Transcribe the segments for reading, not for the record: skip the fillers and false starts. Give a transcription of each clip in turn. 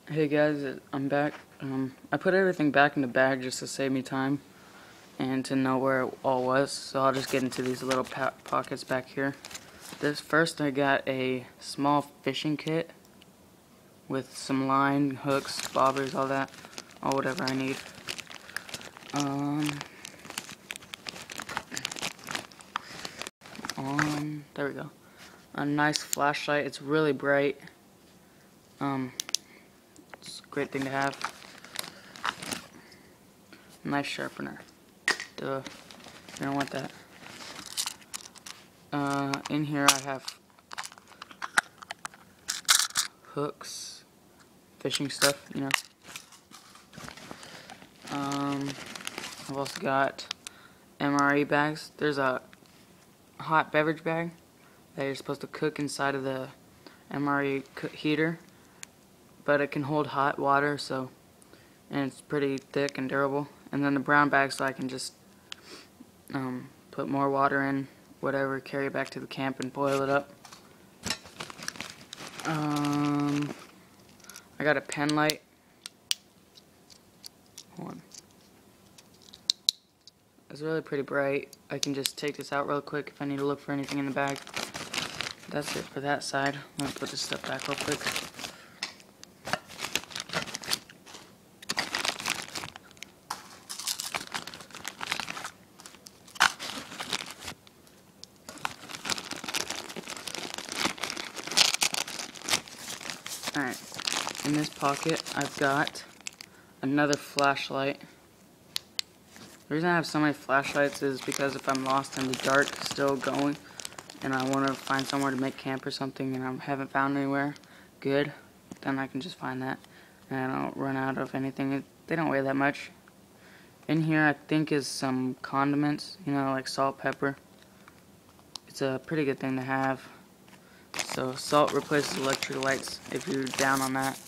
Hey guys, I'm back. I put everything back in the bag just to save me time and to know where it all was, so I'll just get into these little pockets back here. This first, I got a small fishing kit with some line, hooks, bobbers, all that, all whatever I need. There we go. A nice flashlight. It's really bright. It's a great thing to have. Nice sharpener. Duh. You don't want that. In here I have hooks, fishing stuff, you know. I've also got MRE bags. There's a hot beverage bag that you're supposed to cook inside of the MRE heater, but it can hold hot water, and it's pretty thick and durable. And then the brown bag, so I can just put more water in, whatever, carry it back to the camp and boil it up. I got a pen light. Hold on. It's really pretty bright. I can just take this out real quick if I need to look for anything in the bag. That's it for that side. I'm going to put this stuff back real quick. Alright, in this pocket I've got another flashlight. The reason I have so many flashlights is because if I'm lost in the dark, still going, and I want to find somewhere to make camp or something and I haven't found anywhere good, then I can just find that and I don't run out of anything. They don't weigh that much. In here I think is some condiments, you know, like salt, pepper. It's a pretty good thing to have. So salt replaces electrolytes if you're down on that.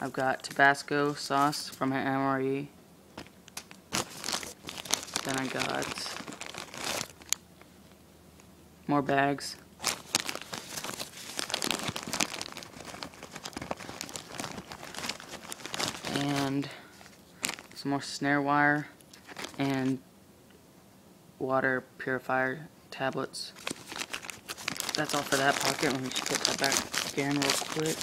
I've got Tabasco sauce from an MRE. Then I got more bags. And some more snare wire and water purifier tablets. That's all for that pocket. Let me just put that back again real quick.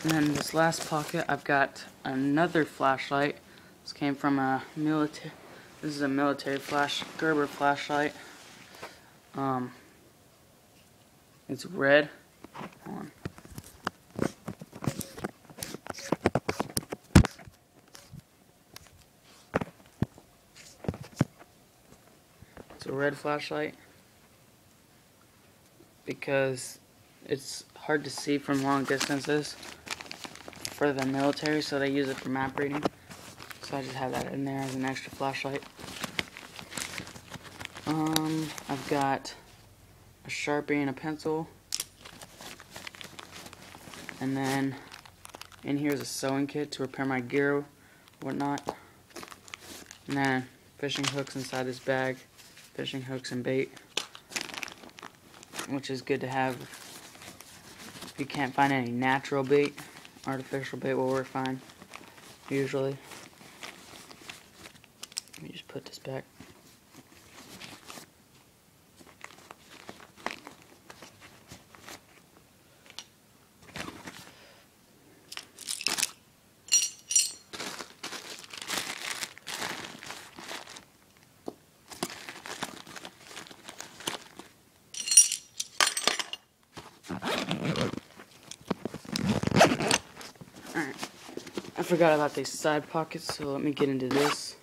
And then this last pocket, I've got another flashlight. This came from a military. This is a military Gerber flashlight. It's red. Hold on. It's a red flashlight because it's hard to see from long distances for the military, so they use it for map reading. So I just have that in there as an extra flashlight. I've got a Sharpie and a pencil, and then in here is a sewing kit to repair my gear, whatnot, and then fishing hooks inside this bag, fishing hooks and bait, which is good to have if you can't find any natural bait. Artificial bait will work fine, usually. Let me just put this back. Alright, I forgot about these side pockets, so let me get into this.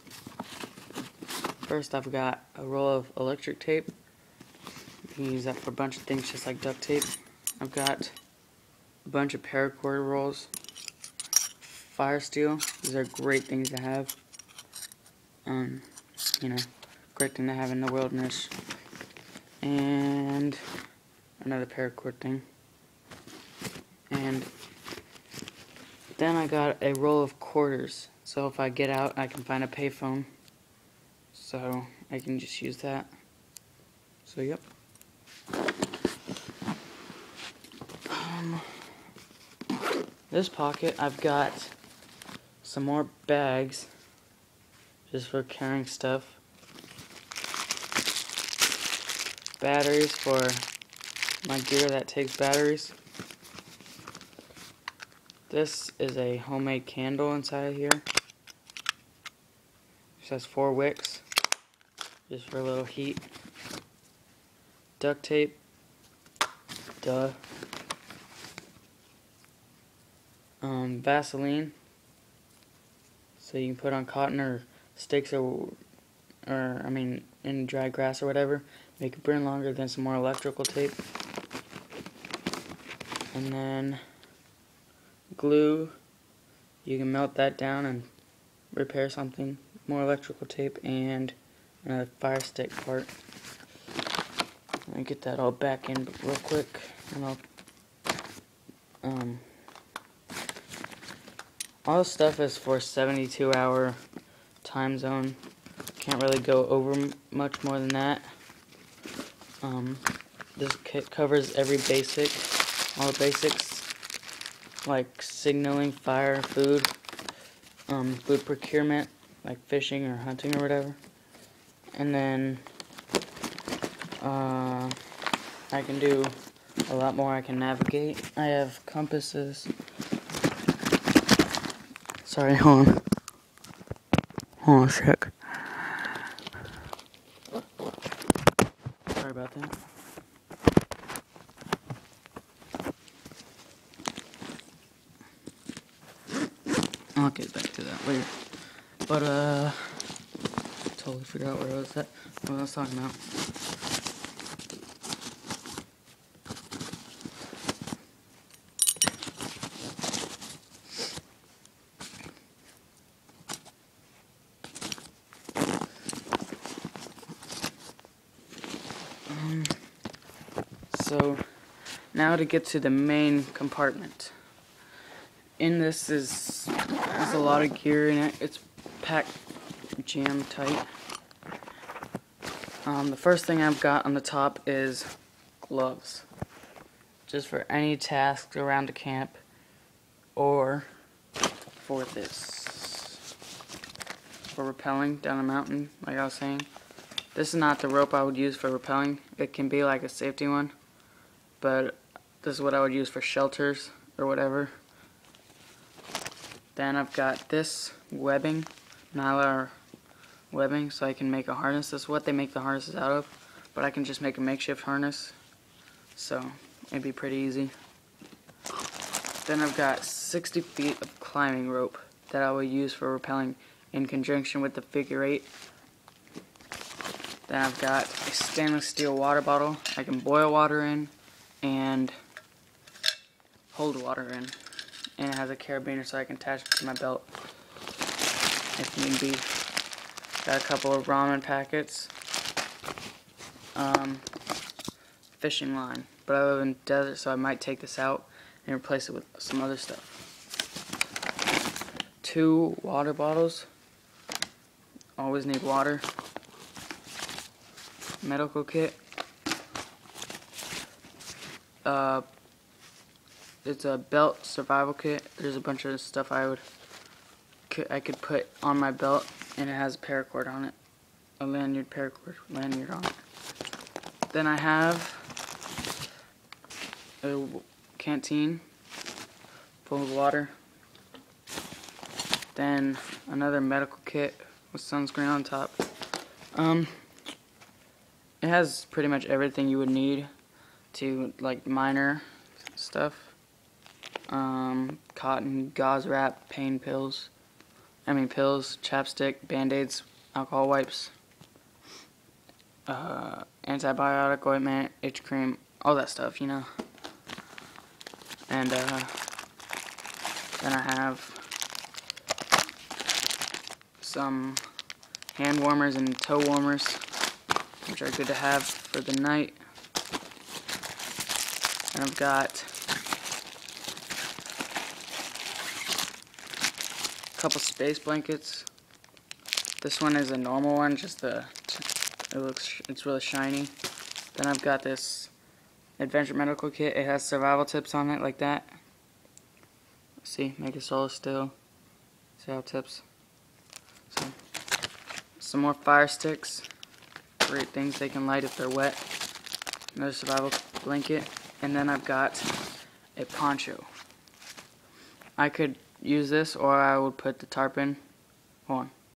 First, I've got a roll of electric tape. You can use that for a bunch of things, just like duct tape. I've got a bunch of paracord rolls, fire steel. These are great things to have. You know, great thing to have in the wilderness. And another paracord thing. And then I got a roll of quarters, so if I get out I can find a payphone so I can just use that. So yep. This pocket, I've got some more bags just for carrying stuff. Batteries for my gear that takes batteries. This is a homemade candle inside of here. It has 4 wicks, just for a little heat. Duct tape, duh. Vaseline, so you can put on cotton or sticks or in dry grass or whatever. Make it burn longer. Than some more electrical tape. And then glue. You can melt that down and repair something. More electrical tape and another fire stick part. Let me get that all back in real quick, and all this stuff is for 72-hour time zone. Can't really go over much more than that. This kit covers every basic, all the basics, like signaling, fire, food, food procurement, like fishing or hunting or whatever. And then I can do a lot more. I can navigate. I have compasses. Sorry, hold on. Hold on a sec. Sorry about that. I'll get back to that later. But, totally forgot where I was at. What I was talking about. So, now to get to the main compartment. In this there's a lot of gear in it. It's packed jam tight. The first thing I've got on the top is gloves. Just for any tasks around the camp, or for this. For rappelling down a mountain, like I was saying. This is not the rope I would use for rappelling. It can be like a safety one, but this is what I would use for shelters or whatever. Then I've got this webbing, Nylar webbing, so I can make a harness. This is what they make the harnesses out of, but I can just make a makeshift harness, so it'd be pretty easy. Then I've got 60 feet of climbing rope that I will use for rappelling in conjunction with the figure 8. Then I've got a stainless steel water bottle I can boil water in and hold water in. And it has a carabiner so I can attach it to my belt if need be. Got a couple of ramen packets. Fishing line. But I live in the desert, so I might take this out and replace it with some other stuff. 2 water bottles. Always need water. Medical kit. It's a belt survival kit. There's a bunch of stuff I could put on my belt, and it has a paracord on it, a lanyard on it. Then I have a canteen full of water. Then another medical kit with sunscreen on top. It has pretty much everything you would need to, like, minor stuff. Cotton, gauze wrap, pain pills, chapstick, band-aids, alcohol wipes, antibiotic ointment, itch cream, all that stuff, you know. And, then I have some hand warmers and toe warmers, which are good to have for the night. And I've got a couple space blankets, This one is a normal one, just it's really shiny. Then I've got this Adventure Medical Kit. It has survival tips on it like that. See, make a solo still. Survival tips. So, some more fire sticks. Great things they can light if they're wet. Another survival blanket. And then I've got a poncho. I could use this, or I would put the tarp in. Hold on.